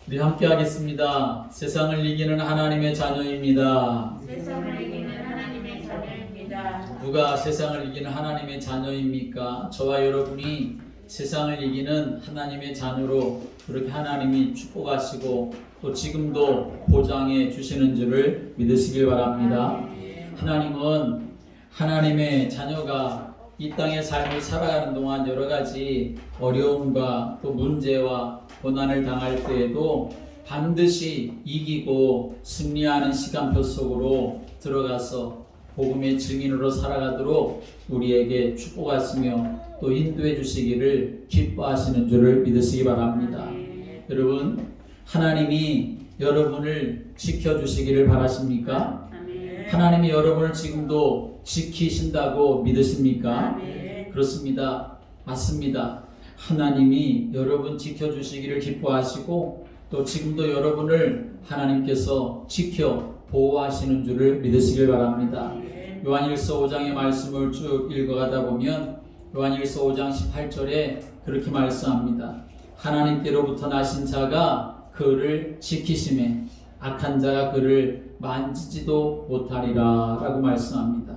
우리 함께 하겠습니다. 세상을 이기는 하나님의 자녀입니다. 세상을 이기는 하나님의 자녀입니다. 누가 세상을 이기는 하나님의 자녀입니까? 저와 여러분이 세상을 이기는 하나님의 자녀로 그렇게 하나님이 축복하시고 또 지금도 보장해 주시는 줄을 믿으시길 바랍니다. 하나님은 하나님의 자녀가 이 땅의 삶을 살아가는 동안 여러 가지 어려움과 또 문제와 고난을 당할 때에도 반드시 이기고 승리하는 시간표 속으로 들어가서 복음의 증인으로 살아가도록 우리에게 축복하시며 또 인도해 주시기를 기뻐하시는 줄을 믿으시기 바랍니다. 여러분, 하나님이 여러분을 지켜주시기를 바라십니까? 하나님이 여러분을 지금도 지키신다고 믿으십니까? 그렇습니다. 맞습니다. 하나님이 여러분 지켜주시기를 기뻐하시고 또 지금도 여러분을 하나님께서 지켜 보호하시는 줄을 믿으시길 바랍니다. 요한일서 5장의 말씀을 쭉 읽어가다 보면 요한일서 5장 18절에 그렇게 말씀합니다. 하나님께로부터 나신 자가 그를 지키심에 악한 자가 그를 만지지도 못하리라 라고 말씀합니다.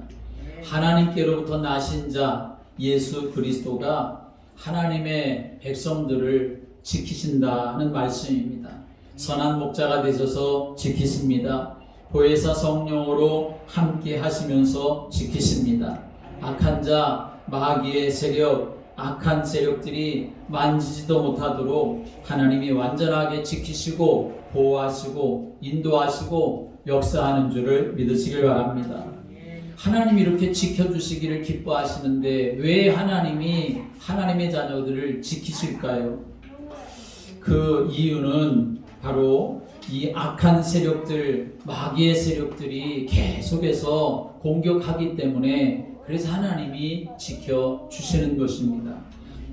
하나님께로부터 나신 자 예수 그리스도가 하나님의 백성들을 지키신다는 말씀입니다. 선한 목자가 되셔서 지키십니다. 보혜사 성령으로 함께 하시면서 지키십니다. 악한 자, 마귀의 세력, 악한 세력들이 만지지도 못하도록 하나님이 완전하게 지키시고 보호하시고 인도하시고 역사하는 줄을 믿으시길 바랍니다. 하나님이 이렇게 지켜주시기를 기뻐하시는데 왜 하나님이 하나님의 자녀들을 지키실까요? 그 이유는 바로 이 악한 세력들, 마귀의 세력들이 계속해서 공격하기 때문에 그래서 하나님이 지켜주시는 것입니다.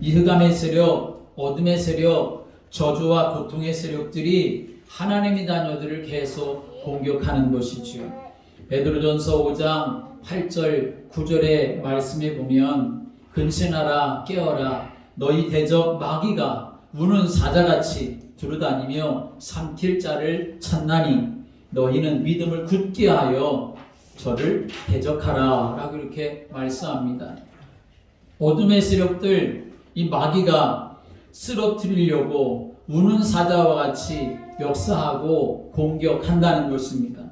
이 흑암의 세력, 어둠의 세력, 저주와 고통의 세력들이 하나님의 자녀들을 계속 공격하는 것이지요. 베드로전서 5장 8절 9절의 말씀에 보면 근신하라 깨어라 너희 대적 마귀가 우는 사자같이 두루다니며 삼킬 자를 찾나니 너희는 믿음을 굳게 하여 저를 대적하라 라고 이렇게 말씀합니다. 어둠의 세력들 이 마귀가 쓰러뜨리려고 우는 사자와 같이 역사하고 공격한다는 것입니다.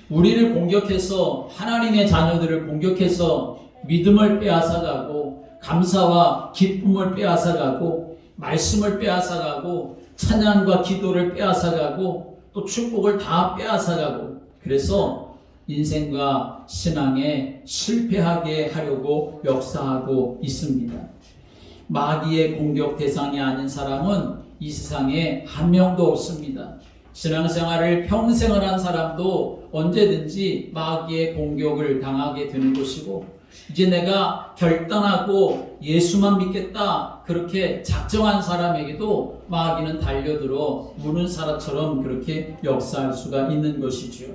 우리를 공격해서 하나님의 자녀들을 공격해서 믿음을 빼앗아가고 감사와 기쁨을 빼앗아가고 말씀을 빼앗아가고 찬양과 기도를 빼앗아가고 또 축복을 다 빼앗아가고 그래서 인생과 신앙에 실패하게 하려고 역사하고 있습니다. 마귀의 공격 대상이 아닌 사람은 이 세상에 한 명도 없습니다. 신앙생활을 평생을 한 사람도 언제든지 마귀의 공격을 당하게 되는 것이고 이제 내가 결단하고 예수만 믿겠다 그렇게 작정한 사람에게도 마귀는 달려들어 우는 사람처럼 그렇게 역사할 수가 있는 것이죠.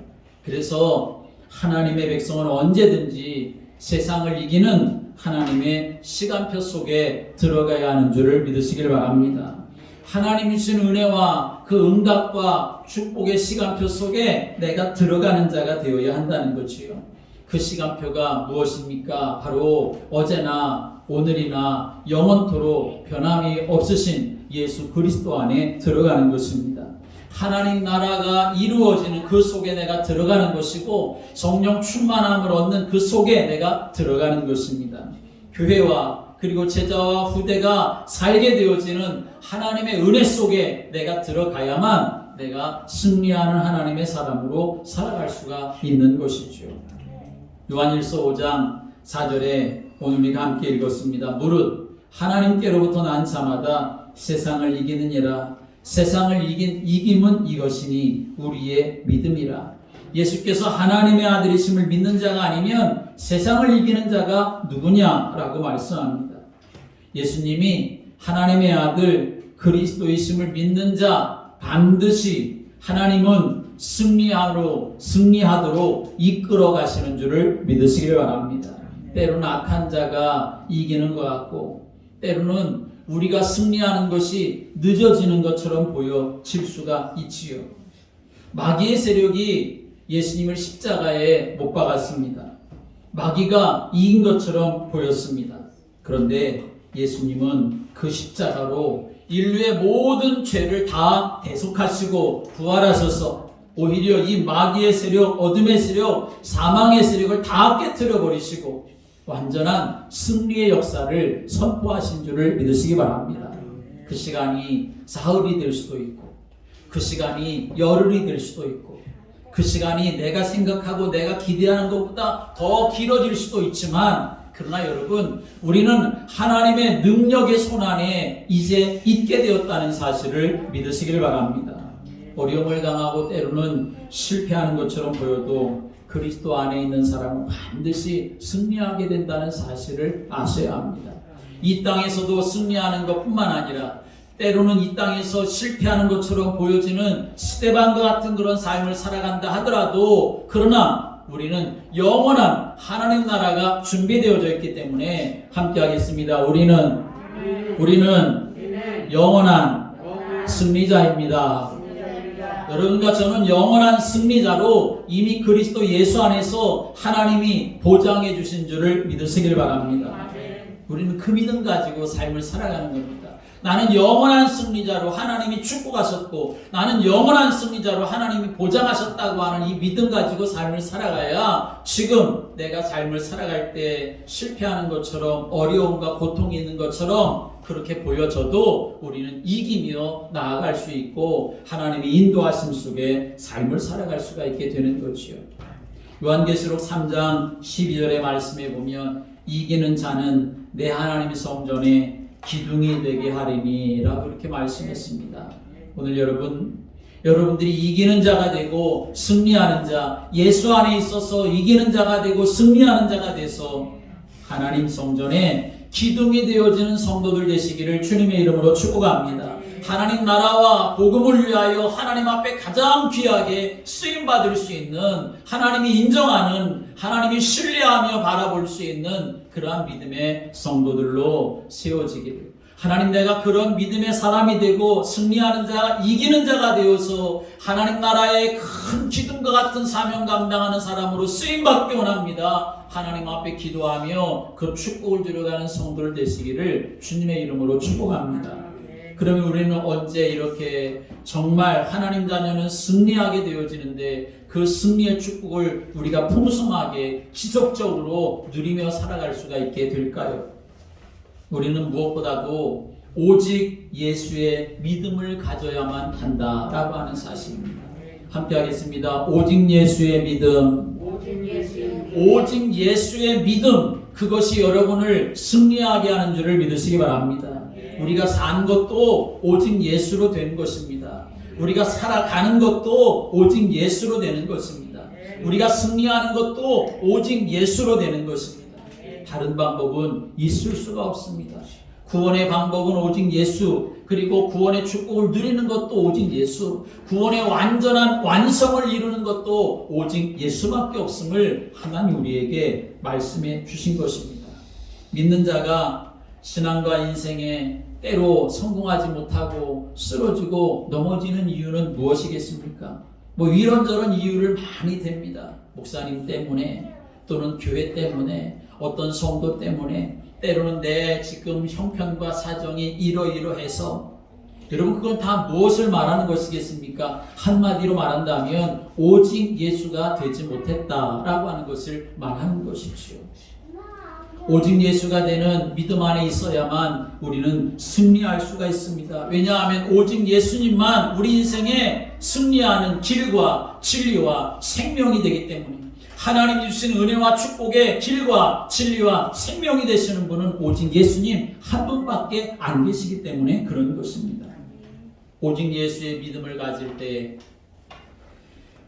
그래서 하나님의 백성은 언제든지 세상을 이기는 하나님의 시간표 속에 들어가야 하는 줄을 믿으시길 바랍니다. 하나님이 주신 은혜와 그 응답과 축복의 시간표 속에 내가 들어가는 자가 되어야 한다는 거지요. 그 시간표가 무엇입니까? 바로 어제나 오늘이나 영원토록 변함이 없으신 예수 그리스도 안에 들어가는 것입니다. 하나님 나라가 이루어지는 그 속에 내가 들어가는 것이고 성령 충만함을 얻는 그 속에 내가 들어가는 것입니다. 교회와 그리고 제자와 후대가 살게 되어지는 하나님의 은혜 속에 내가 들어가야만 내가 승리하는 하나님의 사람으로 살아갈 수가 있는 것이죠. 요한일서 5장 4절에 오늘 우리가 함께 읽었습니다. 무릇 하나님께로부터 난 자마다 세상을 이기느니라. 세상을 이김은 이것이니 우리의 믿음이라. 예수께서 하나님의 아들이심을 믿는 자가 아니면 세상을 이기는 자가 누구냐라고 말씀합니다. 예수님이 하나님의 아들 그리스도이심을 믿는 자 반드시 하나님은 승리하도록 이끌어 가시는 줄을 믿으시길 바랍니다. 때로는 악한 자가 이기는 것 같고 때로는 우리가 승리하는 것이 늦어지는 것처럼 보여질 수가 있지요. 마귀의 세력이 예수님을 십자가에 못 박았습니다. 마귀가 이긴 것처럼 보였습니다. 그런데 예수님은 그 십자가로 인류의 모든 죄를 다 대속하시고 부활하셔서 오히려 이 마귀의 세력, 어둠의 세력, 사망의 세력을 다 깨트려 버리시고 완전한 승리의 역사를 선포하신 줄을 믿으시기 바랍니다. 그 시간이 사흘이 될 수도 있고 그 시간이 열흘이 될 수도 있고 그 시간이 내가 생각하고 내가 기대하는 것보다 더 길어질 수도 있지만 그러나 여러분 우리는 하나님의 능력의 손안에 이제 있게 되었다는 사실을 믿으시길 바랍니다. 어려움을 당하고 때로는 실패하는 것처럼 보여도 그리스도 안에 있는 사람은 반드시 승리하게 된다는 사실을 아셔야 합니다. 이 땅에서도 승리하는 것뿐만 아니라 때로는 이 땅에서 실패하는 것처럼 보여지는 스데반과 같은 그런 삶을 살아간다 하더라도 그러나 우리는 영원한 하나님 나라가 준비되어져 있기 때문에 함께 하겠습니다. 우리는 영원한 승리자입니다. 여러분과 저는 영원한 승리자로 이미 그리스도 예수 안에서 하나님이 보장해 주신 줄을 믿으시길 바랍니다. 우리는 그 믿음 가지고 삶을 살아가는 겁니다. 나는 영원한 승리자로 하나님이 축복하셨고 나는 영원한 승리자로 하나님이 보장하셨다고 하는 이 믿음 가지고 삶을 살아가야 지금 내가 삶을 살아갈 때 실패하는 것처럼 어려움과 고통이 있는 것처럼 그렇게 보여져도 우리는 이기며 나아갈 수 있고 하나님의 인도하심 속에 삶을 살아갈 수가 있게 되는 거지요. 요한계시록 3장 12절의 말씀에 보면 이기는 자는 내 하나님의 성전에 기둥이 되게 하리니 라고 이렇게 말씀했습니다. 오늘 여러분들이 이기는 자가 되고 승리하는 자, 예수 안에 있어서 이기는 자가 되고 승리하는 자가 돼서 하나님 성전에 기둥이 되어지는 성도들 되시기를 주님의 이름으로 축복합니다. 하나님 나라와 복음을 위하여 하나님 앞에 가장 귀하게 쓰임받을 수 있는 하나님이 인정하는 하나님이 신뢰하며 바라볼 수 있는 그러한 믿음의 성도들로 세워지기를 하나님 내가 그런 믿음의 사람이 되고 승리하는 자, 이기는 자가 되어서 하나님 나라의 큰 기둥과 같은 사명 감당하는 사람으로 쓰임받기 원합니다. 하나님 앞에 기도하며 그 축복을 들어가는 성도들 되시기를 주님의 이름으로 축복합니다. 그러면 우리는 언제 이렇게 정말 하나님 자녀는 승리하게 되어지는데 그 승리의 축복을 우리가 풍성하게 지속적으로 누리며 살아갈 수가 있게 될까요? 우리는 무엇보다도 오직 예수의 믿음을 가져야만 한다라고 하는 사실입니다. 함께 하겠습니다. 오직 예수의 믿음. 오직 예수의 믿음. 그것이 여러분을 승리하게 하는 줄을 믿으시기 바랍니다. 우리가 산 것도 오직 예수로 된 것입니다. 우리가 살아가는 것도 오직 예수로 되는 것입니다. 우리가 승리하는 것도 오직 예수로 되는 것입니다. 다른 방법은 있을 수가 없습니다. 구원의 방법은 오직 예수, 그리고 구원의 축복을 누리는 것도 오직 예수, 구원의 완전한 완성을 이루는 것도 오직 예수밖에 없음을 하나님 우리에게 말씀해 주신 것입니다. 믿는 자가 신앙과 인생에 때로 성공하지 못하고 쓰러지고 넘어지는 이유는 무엇이겠습니까? 이런저런 이유를 많이 댑니다. 목사님 때문에 또는 교회 때문에 어떤 성도 때문에 때로는 내 지금 형편과 사정이 이러이러해서 여러분 그건 다 무엇을 말하는 것이겠습니까? 한마디로 말한다면 오직 예수가 되지 못했다라고 하는 것을 말하는 것이죠. 오직 예수가 되는 믿음 안에 있어야만 우리는 승리할 수가 있습니다. 왜냐하면 오직 예수님만 우리 인생에 승리하는 길과 진리와 생명이 되기 때문에 하나님이 주신 은혜와 축복의 길과 진리와 생명이 되시는 분은 오직 예수님 한 분밖에 안 계시기 때문에 그런 것입니다. 오직 예수의 믿음을 가질 때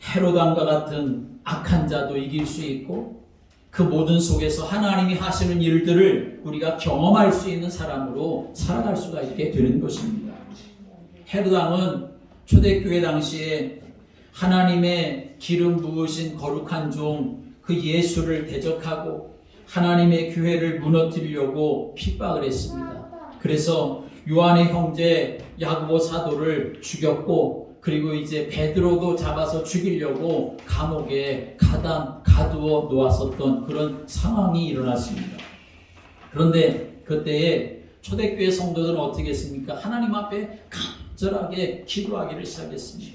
헤롯 왕과 같은 악한 자도 이길 수 있고 그 모든 속에서 하나님이 하시는 일들을 우리가 경험할 수 있는 사람으로 살아갈 수가 있게 되는 것입니다. 헤롯 왕은 초대교회 당시에 하나님의 기름 부으신 거룩한 종 그 예수를 대적하고 하나님의 교회를 무너뜨리려고 핍박을 했습니다. 그래서 요한의 형제 야고보 사도를 죽였고, 그리고 이제 베드로도 잡아서 죽이려고 감옥에 가두어 놓았었던 그런 상황이 일어났습니다. 그런데 그때에 초대교회 성도들은 어떻게 했습니까? 하나님 앞에 간절하게 기도하기를 시작했습니다.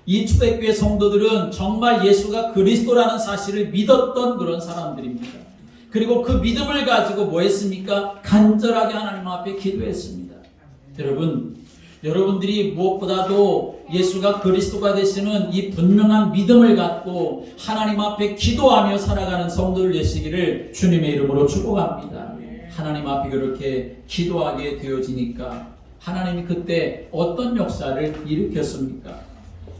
이 초대교회 성도들은 정말 예수가 그리스도라는 사실을 믿었던 그런 사람들입니다. 그리고 그 믿음을 가지고 뭐 했습니까? 간절하게 하나님 앞에 기도했습니다. 여러분들이 무엇보다도 예수가 그리스도가 되시는 이 분명한 믿음을 갖고 하나님 앞에 기도하며 살아가는 성도들 되시기를 주님의 이름으로 축복합니다. 하나님 앞에 그렇게 기도하게 되어지니까 하나님이 그때 어떤 역사를 일으켰습니까?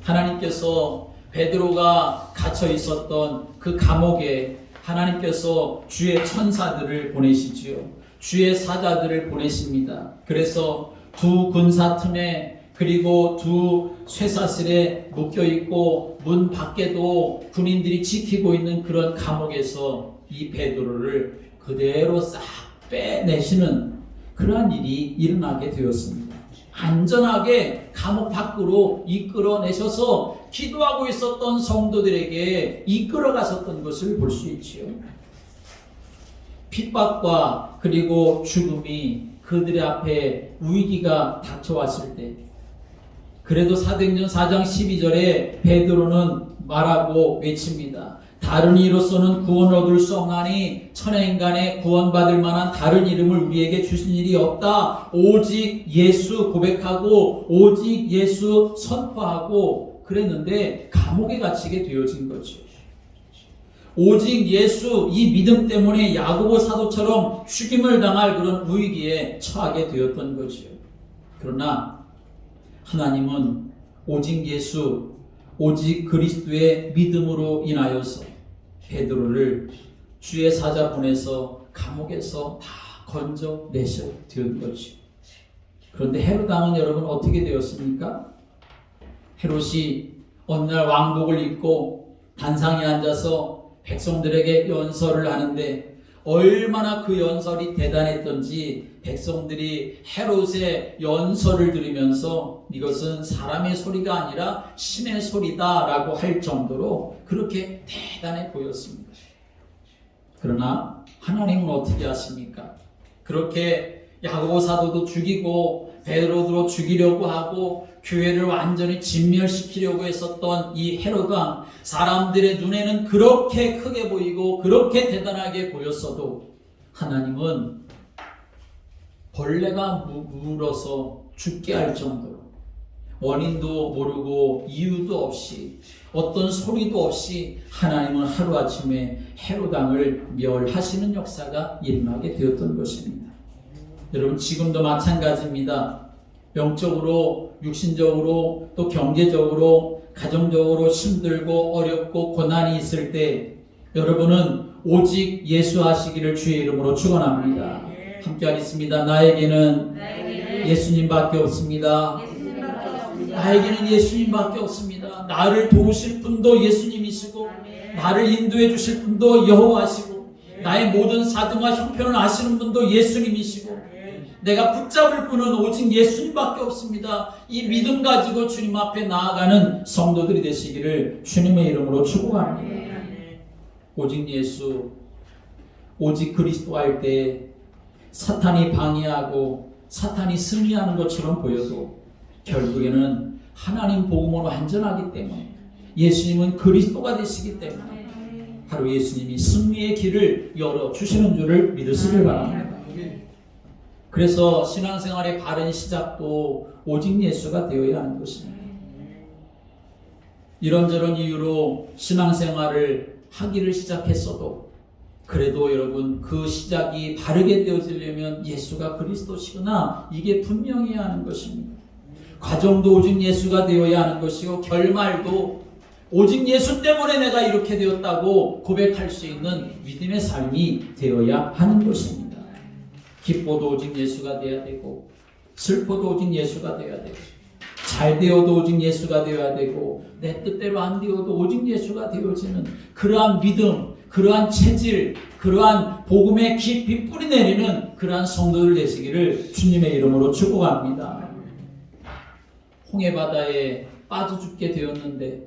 하나님께서 베드로가 갇혀 있었던 그 감옥에 하나님께서 주의 천사들을 보내시지요. 주의 사자들을 보내십니다. 그래서 두 군사 틈에, 그리고 두 쇠사슬에 묶여 있고 문 밖에도 군인들이 지키고 있는 그런 감옥에서 이 베드로를 그대로 싹 빼내시는 그러한 일이 일어나게 되었습니다. 안전하게 감옥 밖으로 이끌어내셔서 기도하고 있었던 성도들에게 이끌어갔었던 것을 볼 수 있지요. 핍박과 그리고 죽음이 그들의 앞에 위기가 닥쳐왔을 때, 그래도 사도행전 4장 12절에 베드로는 말하고 외칩니다. 다른 이로서는 구원을 얻을 수 없나니 천하 인간에 구원받을 만한 다른 이름을 우리에게 주신 일이 없다. 오직 예수 고백하고 오직 예수 선포하고 그랬는데 감옥에 갇히게 되어진 거죠. 오직 예수, 이 믿음 때문에 야고보 사도처럼 죽임을 당할 그런 위기에 처하게 되었던 거죠. 그러나 하나님은 오직 예수, 오직 그리스도의 믿음으로 인하여서 베드로를 주의 사자 보내서 감옥에서 다 건져내셔 된 거죠. 그런데 헤롯 왕은 여러분 어떻게 되었습니까? 헤롯이 어느 날 왕복을 입고 단상에 앉아서 백성들에게 연설을 하는데 얼마나 그 연설이 대단했던지 백성들이 헤롯의 연설을 들으면서 이것은 사람의 소리가 아니라 신의 소리다라고 할 정도로 그렇게 대단해 보였습니다. 그러나 하나님은 어떻게 하십니까? 그렇게 야고보 사도도 죽이고 베드로도 죽이려고 하고 교회를 완전히 진멸시키려고 했었던 이 헤롯 왕, 사람들의 눈에는 그렇게 크게 보이고 그렇게 대단하게 보였어도 하나님은 벌레가 물어서 죽게 할 정도로 원인도 모르고 이유도 없이 어떤 소리도 없이 하나님은 하루아침에 헤롯 왕을 멸하시는 역사가 일어나게 되었던 것입니다. 여러분, 지금도 마찬가지입니다. 영적으로, 육신적으로, 또 경제적으로, 가정적으로 힘들고 어렵고 고난이 있을 때 여러분은 오직 예수 하시기를 주의 이름으로 축원합니다. 함께 하겠습니다. 나에게는 예수님밖에 없습니다. 나에게는 예수님밖에 없습니다. 나를 도우실 분도 예수님이시고 나를 인도해 주실 분도 여호와시고 나의 모든 사정과 형편을 아시는 분도 예수님이시고 내가 붙잡을 분은 오직 예수님밖에 없습니다. 이 믿음 가지고 주님 앞에 나아가는 성도들이 되시기를 주님의 이름으로 축복합니다. 오직 예수, 오직 그리스도 할 때 사탄이 방해하고 사탄이 승리하는 것처럼 보여도 결국에는 하나님 복음으로 완전하기 때문에 예수님은 그리스도가 되시기 때문에 바로 예수님이 승리의 길을 열어주시는 줄을 믿으시길 바랍니다. 그래서 신앙생활의 바른 시작도 오직 예수가 되어야 하는 것입니다. 이런저런 이유로 신앙생활을 하기를 시작했어도 그래도 여러분 그 시작이 바르게 되어지려면 예수가 그리스도시구나 이게 분명해야 하는 것입니다. 과정도 오직 예수가 되어야 하는 것이고 결말도 오직 예수 때문에 내가 이렇게 되었다고 고백할 수 있는 믿음의 삶이 되어야 하는 것입니다. 기뻐도 오직 예수가 되어야 되고 슬퍼도 오직 예수가 되어야 되고 잘 되어도 오직 예수가 되어야 되고 내 뜻대로 안 되어도 오직 예수가 되어지는 그러한 믿음, 그러한 체질, 그러한 복음의 깊이 뿌리내리는 그러한 성도들 되시기를 주님의 이름으로 축복합니다. 홍해바다에 빠져 죽게 되었는데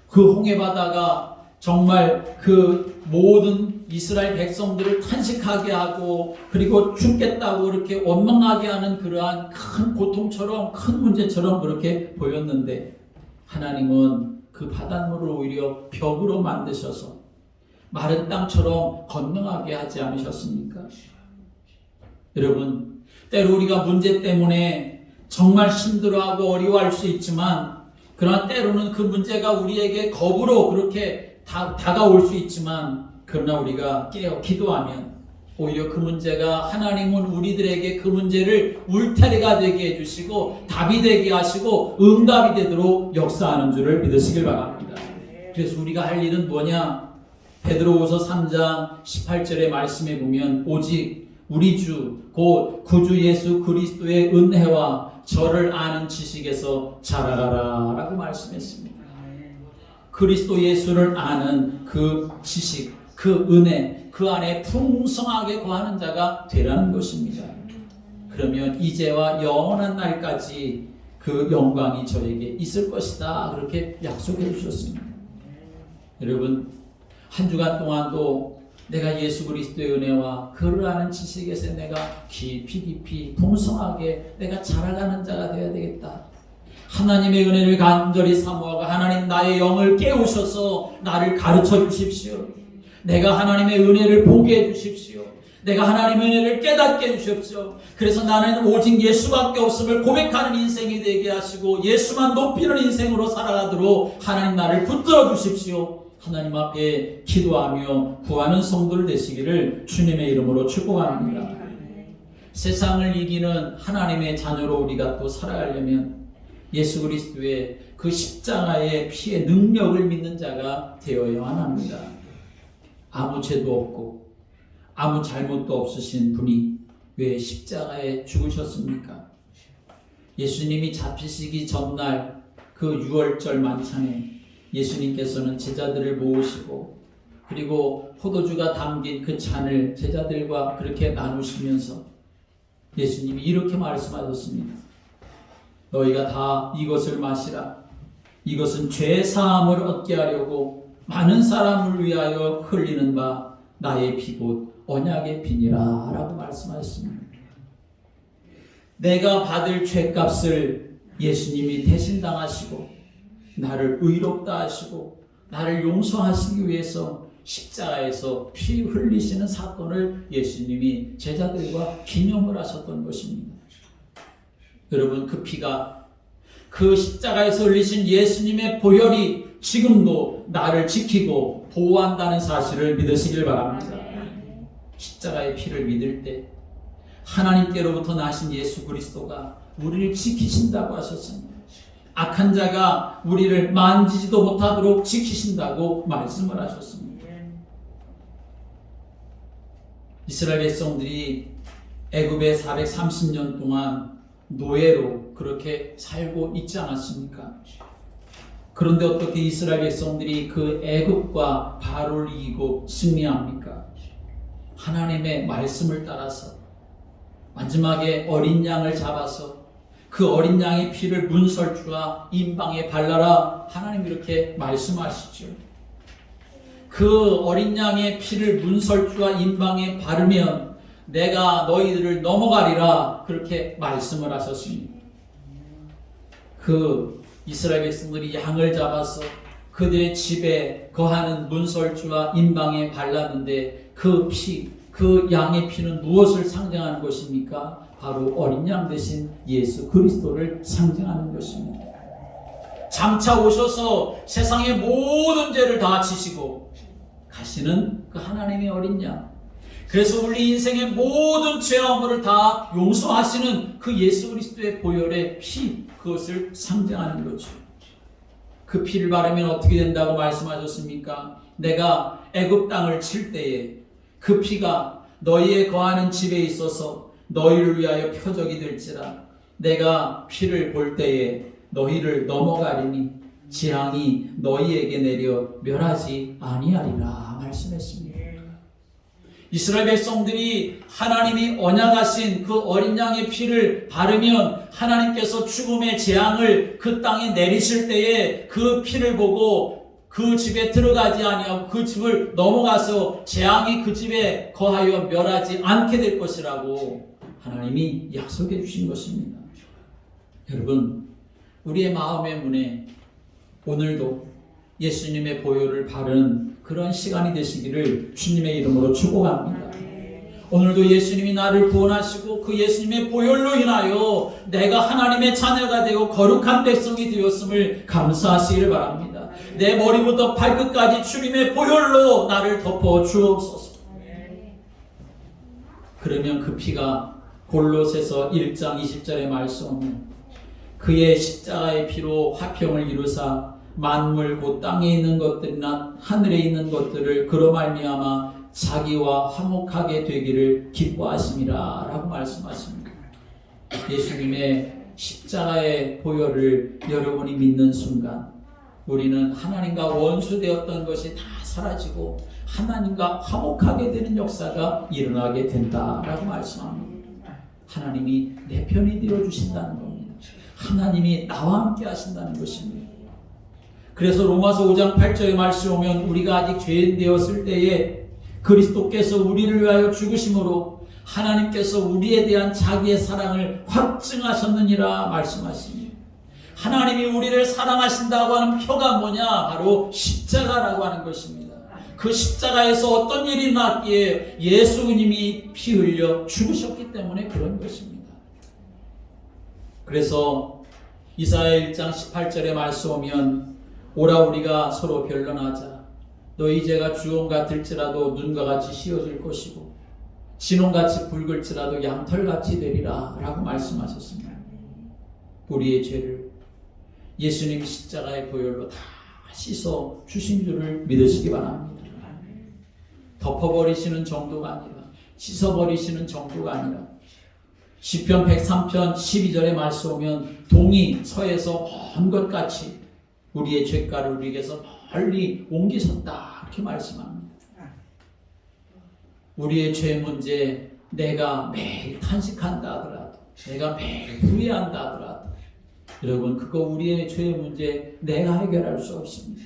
그 홍해바다가 정말 그 모든 이스라엘 백성들을 탄식하게 하고 그리고 죽겠다고 그렇게 원망하게 하는 그러한 큰 고통처럼 큰 문제처럼 그렇게 보였는데 하나님은 그 바닷물을 오히려 벽으로 만드셔서 마른 땅처럼 건너가게 하지 않으셨습니까? 여러분, 때로 우리가 문제 때문에 정말 힘들어하고 어려워할 수 있지만 그러나 때로는 그 문제가 우리에게 겁으로 그렇게 다가올 수 있지만 그러나 우리가 깨어 기도하면 오히려 그 문제가 하나님은 우리들에게 그 문제를 울타리가 되게 해주시고 답이 되게 하시고 응답이 되도록 역사하는 줄을 믿으시길 바랍니다. 그래서 우리가 할 일은 뭐냐? 베드로후서 3장 18절의 말씀에 보면 오직 우리 주 곧 구주 예수 그리스도의 은혜와 저를 아는 지식에서 자라가라 라고 말씀했습니다. 그리스도 예수를 아는 그 지식, 그 은혜, 그 안에 풍성하게 거하는 자가 되라는 것입니다. 그러면 이제와 영원한 날까지 그 영광이 저에게 있을 것이다 그렇게 약속해 주셨습니다. 여러분, 한 주간 동안도 내가 예수 그리스도의 은혜와 그를 아는 지식에서 내가 깊이 풍성하게 내가 자라가는 자가 되어야 되겠다. 하나님의 은혜를 간절히 사모하고 하나님 나의 영을 깨우셔서 나를 가르쳐 주십시오. 내가 하나님의 은혜를 보게 해 주십시오. 내가 하나님의 은혜를 깨닫게 해주십시오. 그래서 나는 오직 예수밖에 없음을 고백하는 인생이 되게 하시고 예수만 높이는 인생으로 살아가도록 하나님 나를 붙들어 주십시오. 하나님 앞에 기도하며 구하는 성도들 되시기를 주님의 이름으로 축복합니다. 세상을 이기는 하나님의 자녀로 우리가 또 살아가려면 예수 그리스도의 그 십자가의 피의 능력을 믿는 자가 되어야만 합니다. 아무 죄도 없고 아무 잘못도 없으신 분이 왜 십자가에 죽으셨습니까? 예수님이 잡히시기 전날 그 6월절 만찬에 예수님께서는 제자들을 모으시고 그리고 포도주가 담긴 그 잔을 제자들과 그렇게 나누시면서 예수님이 이렇게 말씀하셨습니다. 너희가 다 이것을 마시라. 이것은 죄 사함을 얻게 하려고 많은 사람을 위하여 흘리는 바 나의 피 곧 언약의 피니라 라고 말씀하셨습니다. 내가 받을 죄값을 예수님이 대신 당하시고 나를 의롭다 하시고 나를 용서하시기 위해서 십자가에서 피 흘리시는 사건을 예수님이 제자들과 기념을 하셨던 것입니다. 여러분, 그 피가 그 십자가에서 흘리신 예수님의 보혈이 지금도 나를 지키고 보호한다는 사실을 믿으시길 바랍니다. 십자가의 피를 믿을 때 하나님께로부터 나신 예수 그리스도가 우리를 지키신다고 하셨습니다. 악한 자가 우리를 만지지도 못하도록 지키신다고 말씀을 하셨습니다. 이스라엘 백성들이 애굽에 430년 동안 노예로 그렇게 살고 있지 않았습니까? 그런데 어떻게 이스라엘 백성들이 그 애굽과 바로를 이기고 승리합니까? 하나님의 말씀을 따라서 마지막에 어린 양을 잡아서 그 어린 양의 피를 문설주와 임방에 발라라. 하나님 이렇게 말씀하시죠. 그 어린 양의 피를 문설주와 임방에 바르면 내가 너희들을 넘어가리라. 그렇게 말씀을 하셨습니다. 그 이스라엘 백성들이 양을 잡아서 그들의 집에 거하는 문설주와 임방에 발랐는데 그 피, 그 양의 피는 무엇을 상징하는 것입니까? 바로 어린 양 대신 예수 그리스도를 상징하는 것입니다. 장차 오셔서 세상의 모든 죄를 다 지시고 가시는 그 하나님의 어린 양. 그래서 우리 인생의 모든 죄와 허물을 다 용서하시는 그 예수 그리스도의 보혈의 피, 그것을 상징하는 거죠. 그 피를 바르면 어떻게 된다고 말씀하셨습니까? 내가 애굽 땅을 칠 때에 그 피가 너희의 거하는 집에 있어서 너희를 위하여 표적이 될지라. 내가 피를 볼 때에 너희를 넘어가리니 재앙이 너희에게 내려 멸하지 아니하리라 말씀했습니다. 이스라엘 백성들이 하나님이 언약하신 그 어린 양의 피를 바르면 하나님께서 죽음의 재앙을 그 땅에 내리실 때에 그 피를 보고 그 집에 들어가지 아니하고 그 집을 넘어가서 재앙이 그 집에 거하여 멸하지 않게 될 것이라고 하나님이 약속해 주신 것입니다. 여러분, 우리의 마음의 문에 오늘도 예수님의 보혈을 바르는 그런 시간이 되시기를 주님의 이름으로 축복합니다. 오늘도 예수님이 나를 구원하시고 그 예수님의 보혈로 인하여 내가 하나님의 자녀가 되어 거룩한 백성이 되었음을 감사하시길 바랍니다. 내 머리부터 발끝까지 주님의 보혈로 나를 덮어 주옵소서. 그러면 그 피가 골로새서 1장 20절의 말씀은 그의 십자가의 피로 화평을 이루사 만물 곧 땅에 있는 것들이나 하늘에 있는 것들을 그로 말미암아 자기와 화목하게 되기를 기뻐하심이라 라고 말씀하십니다. 예수님의 십자가의 보혈을 여러분이 믿는 순간 우리는 하나님과 원수되었던 것이 다 사라지고 하나님과 화목하게 되는 역사가 일어나게 된다라고 말씀합니다. 하나님이 내 편이 되어주신다는 겁니다. 하나님이 나와 함께 하신다는 것입니다. 그래서 로마서 5장 8절의 말씀 오면 우리가 아직 죄인 되었을 때에 그리스도께서 우리를 위하여 죽으심으로 하나님께서 우리에 대한 자기의 사랑을 확증하셨느니라 말씀하십니다. 하나님이 우리를 사랑하신다고 하는 표가 뭐냐? 바로 십자가라고 하는 것입니다. 그 십자가에서 어떤 일이 일어났기에 예수님이 피 흘려 죽으셨기 때문에 그런 것입니다. 그래서 이사야 1장 18절의 말씀 오면 오라 우리가 서로 변론하자. 너희 죄가 주홍 같을지라도 눈과 같이 씌어질 것이고 진홍같이 붉을지라도 양털같이 되리라 라고 말씀하셨습니다. 우리의 죄를 예수님 십자가의 보혈로 다 씻어 주신 줄을 믿으시기 바랍니다. 덮어버리시는 정도가 아니라 씻어버리시는 정도가 아니라 시편 103편 12절의 말씀 오면 동이 서에서 먼 것 같이 우리의 죄가를 우리에게서 멀리 옮기셨다 이렇게 말씀합니다. 우리의 죄 문제 내가 매일 탄식한다 하더라도 내가 매일 후회한다 하더라도 여러분 그거 우리의 죄의 문제 내가 해결할 수 없습니다.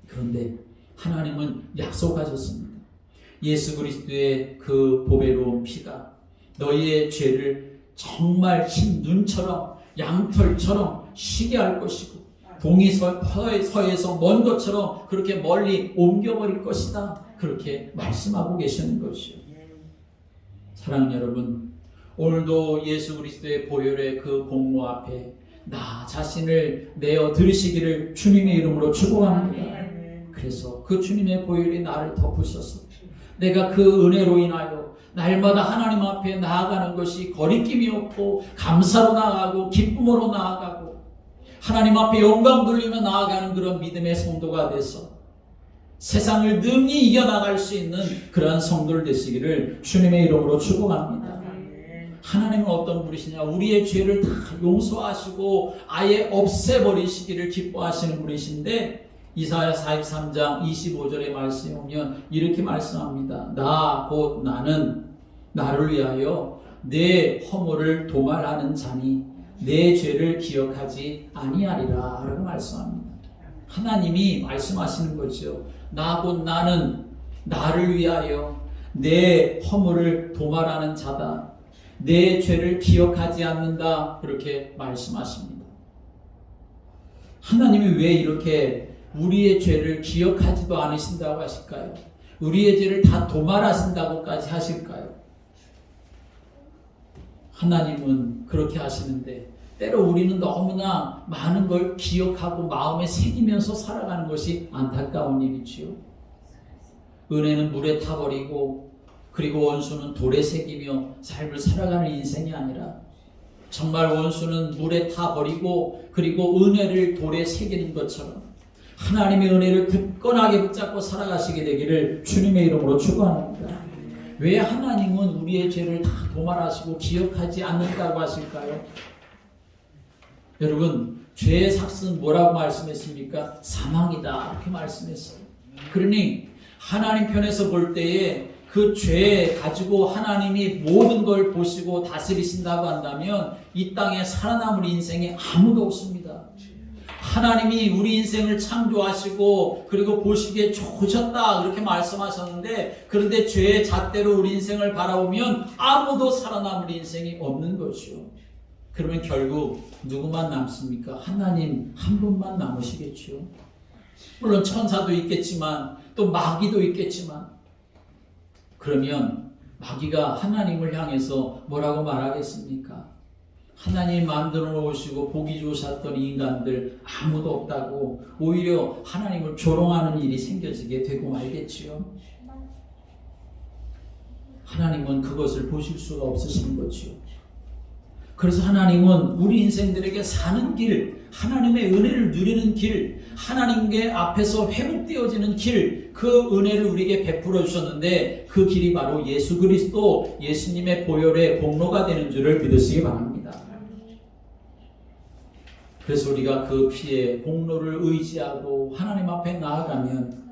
그런데 하나님은 약속하셨습니다. 예수 그리스도의 그 보배로운 피가 너희의 죄를 정말 흰 눈처럼 양털처럼 쉬게 할 것이고 동이 서에서 먼 것처럼 그렇게 멀리 옮겨버릴 것이다. 그렇게 말씀하고 계시는 것이요. 사랑하는 여러분, 오늘도 예수 그리스도의 보혈의 그 공로 앞에 나 자신을 내어 드리시기를 주님의 이름으로 축복합니다. 그래서 그 주님의 보혈이 나를 덮으셔서 내가 그 은혜로 인하여 날마다 하나님 앞에 나아가는 것이 거리낌이 없고 감사로 나아가고 기쁨으로 나아가고 하나님 앞에 영광 돌리며 나아가는 그런 믿음의 성도가 돼서 세상을 능히 이겨나갈 수 있는 그러한 성도를 되시기를 주님의 이름으로 축복합니다. 하나님은 어떤 분이시냐? 우리의 죄를 다 용서하시고 아예 없애버리시기를 기뻐하시는 분이신데 이사야 43장 25절의 말씀에 오면 이렇게 말씀합니다. 나 곧 나는 나를 위하여 내 허물을 도말하는 자니 내 죄를 기억하지 아니하리라 라고 말씀합니다. 하나님이 말씀하시는 거죠. 나 곧 나는 나를 위하여 내 허물을 도말하는 자다. 내 죄를 기억하지 않는다. 그렇게 말씀하십니다. 하나님이 왜 이렇게 우리의 죄를 기억하지도 않으신다고 하실까요? 우리의 죄를 다 도말하신다고까지 하실까요? 하나님은 그렇게 하시는데 때로 우리는 너무나 많은 걸 기억하고 마음에 새기면서 살아가는 것이 안타까운 일이지요. 은혜는 물에 타버리고 그리고 원수는 돌에 새기며 삶을 살아가는 인생이 아니라 정말 원수는 물에 타버리고 그리고 은혜를 돌에 새기는 것처럼 하나님의 은혜를 굳건하게 붙잡고 살아가시게 되기를 주님의 이름으로 축원합니다. 왜 하나님은 우리의 죄를 다 도말하시고 기억하지 않는다고 하실까요? 여러분, 죄의 삭은 뭐라고 말씀했습니까? 사망이다 이렇게 말씀했어요. 그러니 하나님 편에서 볼 때에 그 죄 가지고 하나님이 모든 걸 보시고 다스리신다고 한다면 이 땅에 살아남을 인생이 아무도 없습니다. 하나님이 우리 인생을 창조하시고 그리고 보시기에 좋으셨다 그렇게 말씀하셨는데, 그런데 죄의 잣대로 우리 인생을 바라보면 아무도 살아남을 인생이 없는 것이요. 그러면 결국 누구만 남습니까? 하나님 한 분만 남으시겠죠. 물론 천사도 있겠지만 또 마귀도 있겠지만, 그러면 마귀가 하나님을 향해서 뭐라고 말하겠습니까? 하나님 만들어 놓으시고 보기 좋으셨던 인간들 아무도 없다고 오히려 하나님을 조롱하는 일이 생겨지게 되고 말겠지요. 하나님은 그것을 보실 수가 없으신 거지요. 그래서 하나님은 우리 인생들에게 사는 길, 하나님의 은혜를 누리는 길, 하나님께 앞에서 회복되어지는 길, 그 은혜를 우리에게 베풀어 주셨는데 그 길이 바로 예수 그리스도, 예수님의 보혈의 공로가 되는 줄을 믿으시기 바랍니다. 그래서 우리가 그 피의 공로를 의지하고 하나님 앞에 나아가면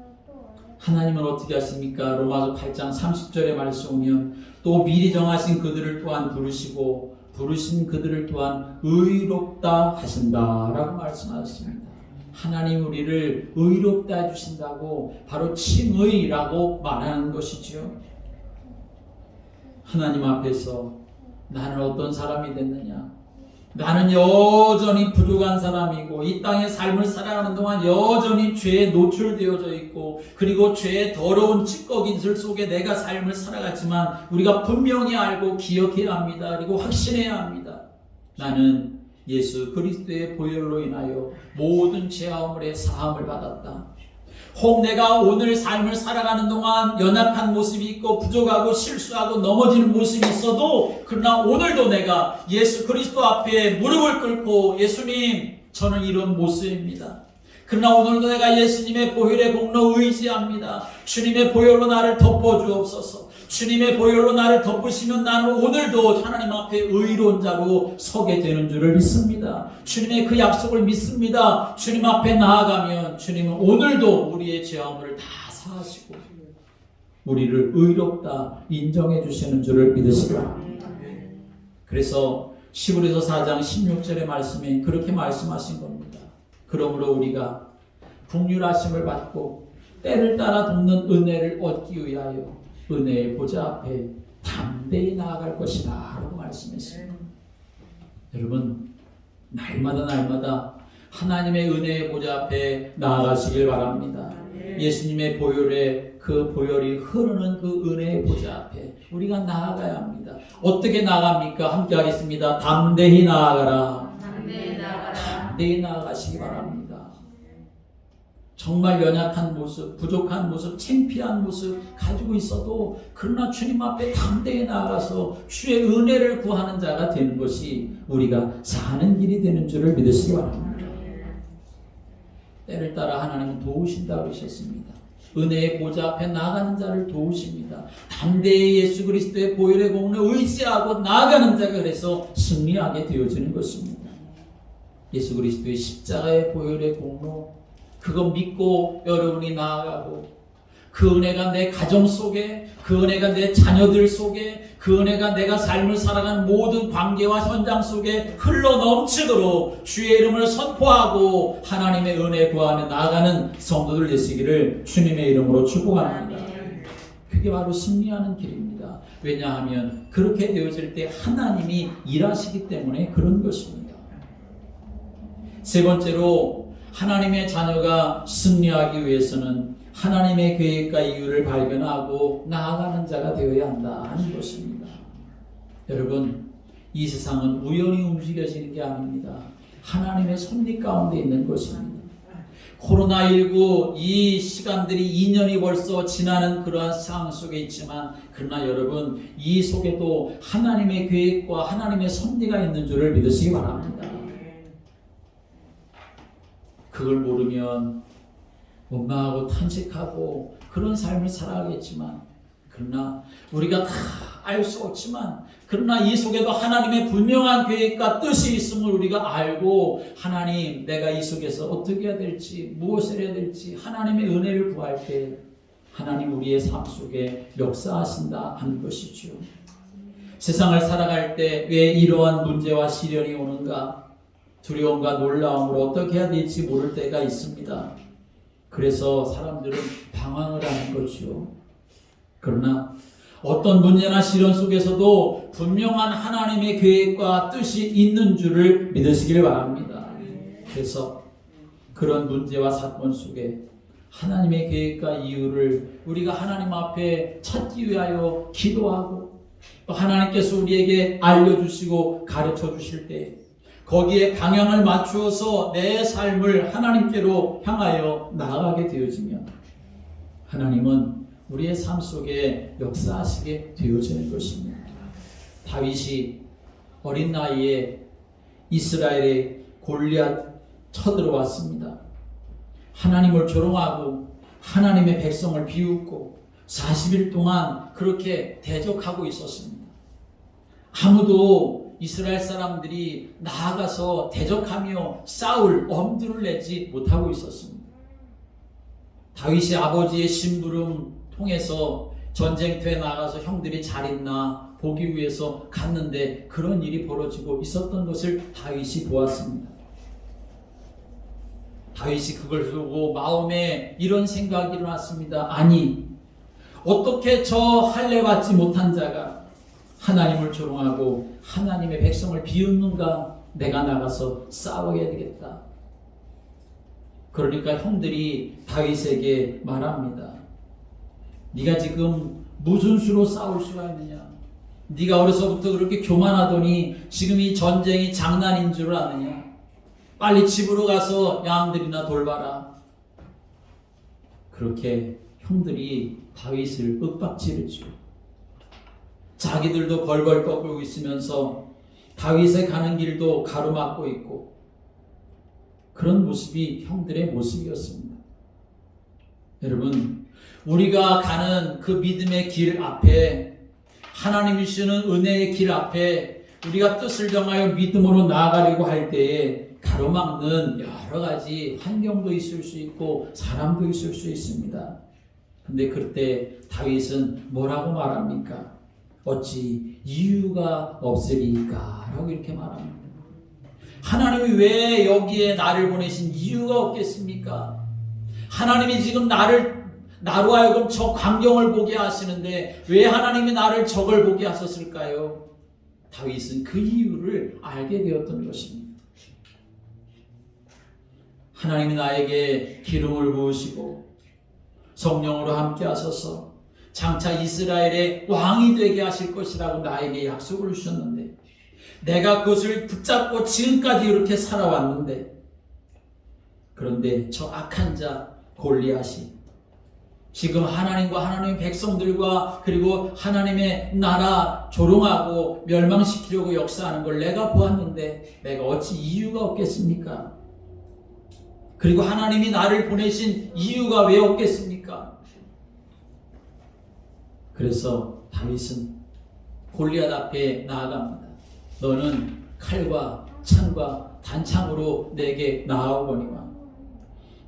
하나님은 어떻게 하십니까? 로마서 8장 30절의 말씀 오면 또 미리 정하신 그들을 또한 부르시고 부르신 그들을 또한 의롭다 하신다라고 말씀하셨습니다. 하나님 우리를 의롭다 해주신다고 바로 칭의라고 말하는 것이죠. 하나님 앞에서 나는 어떤 사람이 됐느냐? 나는 여전히 부족한 사람이고 이 땅의 삶을 살아가는 동안 여전히 죄에 노출되어져 있고 그리고 죄의 더러운 찌꺼기들 속에 내가 삶을 살아갔지만 우리가 분명히 알고 기억해야 합니다. 그리고 확신해야 합니다. 나는 예수 그리스도의 보혈로 인하여 모든 죄아물의 사함을 받았다. 혹 내가 오늘 삶을 살아가는 동안 연약한 모습이 있고 부족하고 실수하고 넘어지는 모습이 있어도 그러나 오늘도 내가 예수 그리스도 앞에 무릎을 꿇고 예수님 저는 이런 모습입니다. 그러나 오늘도 내가 예수님의 보혈의 공로 의지합니다. 주님의 보혈로 나를 덮어주옵소서. 주님의 보혈로 나를 덮으시면 나는 오늘도 하나님 앞에 의로운 자로 서게 되는 줄을 믿습니다. 주님의 그 약속을 믿습니다. 주님 앞에 나아가면 주님은 오늘도 우리의 죄악을 다 사하시고 우리를 의롭다 인정해 주시는 줄을 믿으시라. 그래서 시브리서 4장 16절의 말씀에 그렇게 말씀하신 겁니다. 그러므로 우리가 긍휼하심을 받고 때를 따라 돕는 은혜를 얻기 위하여 은혜의 보좌 앞에 담대히 나아갈 것이다 라고 말씀했습니다. 여러분 날마다 하나님의 은혜의 보좌 앞에 나아가시길 바랍니다. 예수님의 보혈에 그 보혈이 흐르는 그 은혜의 보좌 앞에 우리가 나아가야 합니다. 어떻게 나아갑니까? 함께 하겠습니다. 담대히 나아가라. 담대히 나아가시기 바랍니다. 정말 연약한 모습, 부족한 모습, 창피한 모습 가지고 있어도 그러나 주님 앞에 담대히 나아가서 주의 은혜를 구하는 자가 되는 것이 우리가 사는 길이 되는 줄을 믿으시기 바랍니다. 때를 따라 하나님은 도우신다고 그러셨습니다. 은혜의 보좌 앞에 나아가는 자를 도우십니다. 담대히 예수 그리스도의 보혈의 공로를 의지하고 나아가는 자가 그래서 승리하게 되어지는 것입니다. 예수 그리스도의 십자가의 보혈의 공로 그거 믿고 여러분이 나아가고 그 은혜가 내 가정 속에 그 은혜가 내 자녀들 속에 그 은혜가 내가 삶을 살아가는 모든 관계와 현장 속에 흘러 넘치도록 주의 이름을 선포하고 하나님의 은혜 구하며 나아가는 성도들 되시기를 주님의 이름으로 축복합니다. 그게 바로 승리하는 길입니다. 왜냐하면 그렇게 되어질 때 하나님이 일하시기 때문에 그런 것입니다. 세 번째로 하나님의 자녀가 승리하기 위해서는 하나님의 계획과 이유를 발견하고 나아가는 자가 되어야 한다는 것입니다. 여러분, 이 세상은 우연히 움직여지는 게 아닙니다. 하나님의 섭리 가운데 있는 것입니다. 코로나19 이 시간들이 2년이 벌써 지나는 그러한 상황 속에 있지만 그러나 여러분 이 속에도 하나님의 계획과 하나님의 섭리가 있는 줄을 믿으시기 바랍니다. 그걸 모르면 원망하고 탄식하고 그런 삶을 살아가겠지만 그러나 우리가 다 알 수 없지만 그러나 이 속에도 하나님의 분명한 계획과 뜻이 있음을 우리가 알고 하나님 내가 이 속에서 어떻게 해야 될지 무엇을 해야 될지 하나님의 은혜를 구할 때 하나님 우리의 삶 속에 역사하신다 하는 것이죠. 세상을 살아갈 때 왜 이러한 문제와 시련이 오는가 두려움과 놀라움으로 어떻게 해야 될지 모를 때가 있습니다. 그래서 사람들은 방황을 하는 거죠. 그러나 어떤 문제나 시련 속에서도 분명한 하나님의 계획과 뜻이 있는 줄을 믿으시길 바랍니다. 그래서 그런 문제와 사건 속에 하나님의 계획과 이유를 우리가 하나님 앞에 찾기 위하여 기도하고 또 하나님께서 우리에게 알려주시고 가르쳐 주실 때 거기에 방향을 맞추어서 내 삶을 하나님께로 향하여 나아가게 되어지면 하나님은 우리의 삶 속에 역사하시게 되어지는 것입니다. 다윗이 어린 나이에 이스라엘의 골리앗 쳐들어왔습니다. 하나님을 조롱하고 하나님의 백성을 비웃고 40일 동안 그렇게 대적하고 있었습니다. 아무도 이스라엘 사람들이 나아가서 대적하며 싸울 엄두를 내지 못하고 있었습니다. 다윗이 아버지의 심부름 통해서 전쟁터에 나가서 형들이 잘 있나 보기 위해서 갔는데 그런 일이 벌어지고 있었던 것을 다윗이 보았습니다. 다윗이 그걸 보고 마음에 이런 생각이 일어났습니다. 아니, 어떻게 저 할례 받지 못한 자가 하나님을 조롱하고 하나님의 백성을 비웃는가? 내가 나가서 싸워야 되겠다. 그러니까 형들이 다윗에게 말합니다. 네가 지금 무슨 수로 싸울 수가 있느냐? 네가 어려서부터 그렇게 교만하더니 지금 이 전쟁이 장난인 줄 아느냐? 빨리 집으로 가서 양들이나 돌봐라. 그렇게 형들이 다윗을 윽박지르죠. 자기들도 벌벌 떠들고 있으면서 다윗의 가는 길도 가로막고 있고 그런 모습이 형들의 모습이었습니다. 여러분, 우리가 가는 그 믿음의 길 앞에 하나님이 주시는 은혜의 길 앞에 우리가 뜻을 정하여 믿음으로 나아가려고 할 때에 가로막는 여러 가지 환경도 있을 수 있고 사람도 있을 수 있습니다. 근데 그때 다윗은 뭐라고 말합니까? 어찌 이유가 없으리까? 라고 이렇게 말합니다. 하나님이 왜 여기에 나를 보내신 이유가 없겠습니까? 하나님이 지금 나로 하여금 저 광경을 보게 하시는데 왜 하나님이 나를 저걸 보게 하셨을까요? 다윗은 그 이유를 알게 되었던 것입니다. 하나님이 나에게 기름을 부으시고 성령으로 함께 하셔서 장차 이스라엘의 왕이 되게 하실 것이라고 나에게 약속을 주셨는데 내가 그것을 붙잡고 지금까지 이렇게 살아왔는데 그런데 저 악한 자 골리앗이 지금 하나님과 하나님의 백성들과 그리고 하나님의 나라 조롱하고 멸망시키려고 역사하는 걸 내가 보았는데 내가 어찌 이유가 없겠습니까? 그리고 하나님이 나를 보내신 이유가 왜 없겠습니까? 그래서 다윗은 골리앗 앞에 나아갑니다. 너는 칼과 창과 단창으로 내게 나아오거니와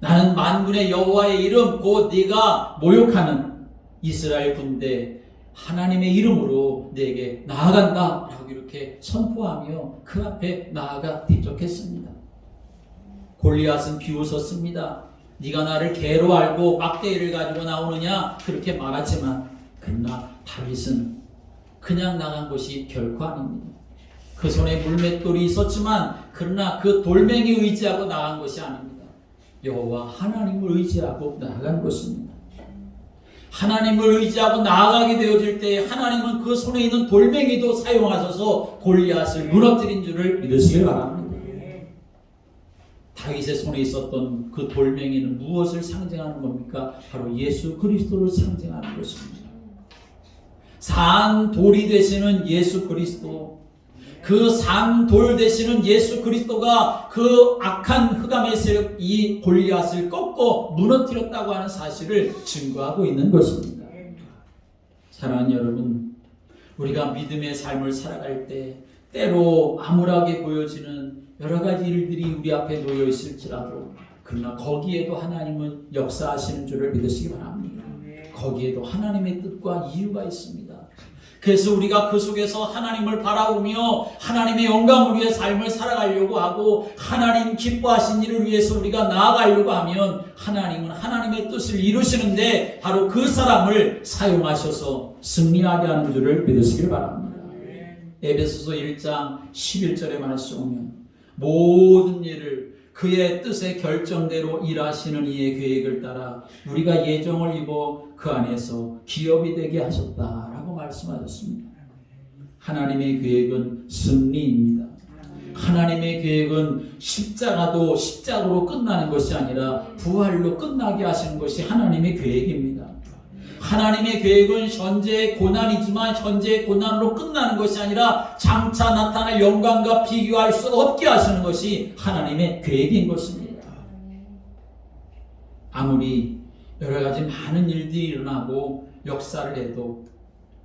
나는 만군의 여호와의 이름 곧 네가 모욕하는 이스라엘 군대 하나님의 이름으로 내게 나아간다 라고 이렇게 선포하며 그 앞에 나아가 대적했습니다. 골리앗은 비웃었습니다. 네가 나를 개로 알고 막대기를 가지고 나오느냐 그렇게 말하지만 그러나 다윗은 그냥 나간 것이 결코 아닙니다. 그 손에 물맷돌이 있었지만 그러나 그 돌멩이 의지하고 나간 것이 아닙니다. 여호와 하나님을 의지하고 나아간 것입니다. 하나님을 의지하고 나아가게 되어질 때 하나님은 그 손에 있는 돌멩이도 사용하셔서 골리앗을 무너뜨린 줄을 믿으시길 바랍니다. 다윗의 손에 있었던 그 돌멩이는 무엇을 상징하는 겁니까? 바로 예수 그리스도를 상징하는 것입니다. 산 돌이 되시는 예수 그리스도, 그 산 돌 되시는 예수 그리스도가 그 악한 흑암의 세력 이 골리앗을 꺾고 무너뜨렸다고 하는 사실을 증거하고 있는 것입니다. 사랑하는 여러분, 우리가 믿음의 삶을 살아갈 때 때로 암울하게 보여지는 여러 가지 일들이 우리 앞에 놓여 있을지라도 그러나 거기에도 하나님은 역사하시는 줄을 믿으시기 바랍니다. 거기에도 하나님의 뜻과 이유가 있습니다. 그래서 우리가 그 속에서 하나님을 바라보며 하나님의 영광을 위해 삶을 살아가려고 하고 하나님 기뻐하신 일을 위해서 우리가 나아가려고 하면 하나님은 하나님의 뜻을 이루시는데 바로 그 사람을 사용하셔서 승리하게 하는 줄을 믿으시길 바랍니다. 에베소서 1장 11절의 말씀 보면 모든 일을 그의 뜻의 결정대로 일하시는 이의 계획을 따라 우리가 예정을 입어 그 안에서 기업이 되게 하셨다라고 말씀하셨습니다. 하나님의 계획은 승리입니다. 하나님의 계획은 십자가도 십자가로 끝나는 것이 아니라 부활로 끝나게 하시는 것이 하나님의 계획입니다. 하나님의 계획은 현재의 고난이지만 현재의 고난으로 끝나는 것이 아니라 장차 나타날 영광과 비교할 수 없게 하시는 것이 하나님의 계획인 것입니다. 아무리 여러 가지 많은 일들이 일어나고 역사를 해도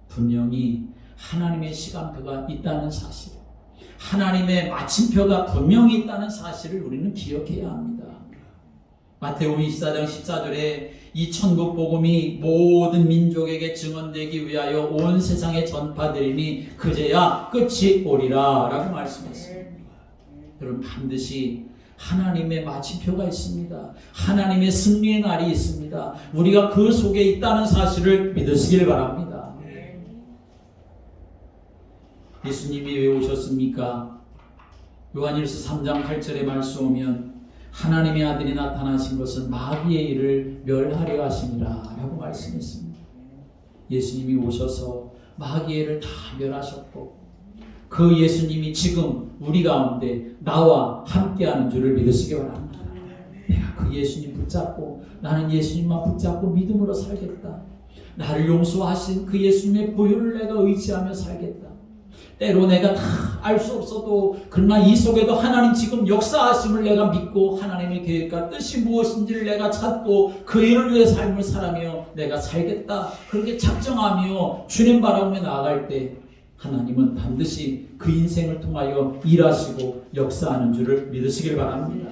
분명히 하나님의 시간표가 있다는 사실, 하나님의 마침표가 분명히 있다는 사실을 우리는 기억해야 합니다. 마태복음 24장 14절에 이 천국 복음이 모든 민족에게 증언되기 위하여 온 세상에 전파되리니 그제야 끝이 오리라 라고 말씀했습니다. 여러분, 반드시 하나님의 마침표가 있습니다. 하나님의 승리의 날이 있습니다. 우리가 그 속에 있다는 사실을 믿으시길 바랍니다. 예수님이 왜 오셨습니까? 요한일서 3장 8절의 말씀 오면 하나님의 아들이 나타나신 것은 마귀의 일을 멸하려 하심이라 라고 말씀했습니다. 예수님이 오셔서 마귀의 일을 다 멸하셨고 그 예수님이 지금 우리 가운데 나와 함께하는 줄을 믿으시기 바랍니다. 내가 그 예수님 붙잡고 나는 예수님만 붙잡고 믿음으로 살겠다. 나를 용서하신 그 예수님의 보혈을 내가 의지하며 살겠다. 때로 내가 다 알 수 없어도 그러나 이 속에도 하나님 지금 역사하심을 내가 믿고 하나님의 계획과 뜻이 무엇인지를 내가 찾고 그 일을 위해 삶을 살아며 내가 살겠다 그렇게 작정하며 주님 바라보며 나아갈 때 하나님은 반드시 그 인생을 통하여 일하시고 역사하는 줄을 믿으시길 바랍니다.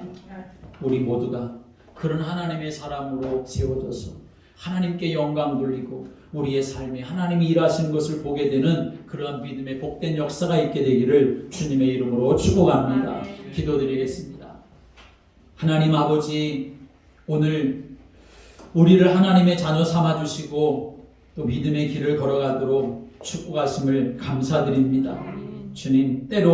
우리 모두가 그런 하나님의 사람으로 세워져서 하나님께 영광 돌리고 우리의 삶에 하나님이 일하시는 것을 보게 되는 그러한 믿음의 복된 역사가 있게 되기를 주님의 이름으로 축복합니다. 기도드리겠습니다. 하나님 아버지, 오늘 우리를 하나님의 자녀 삼아주시고 또 믿음의 길을 걸어가도록 축복하심을 감사드립니다. 주님, 때로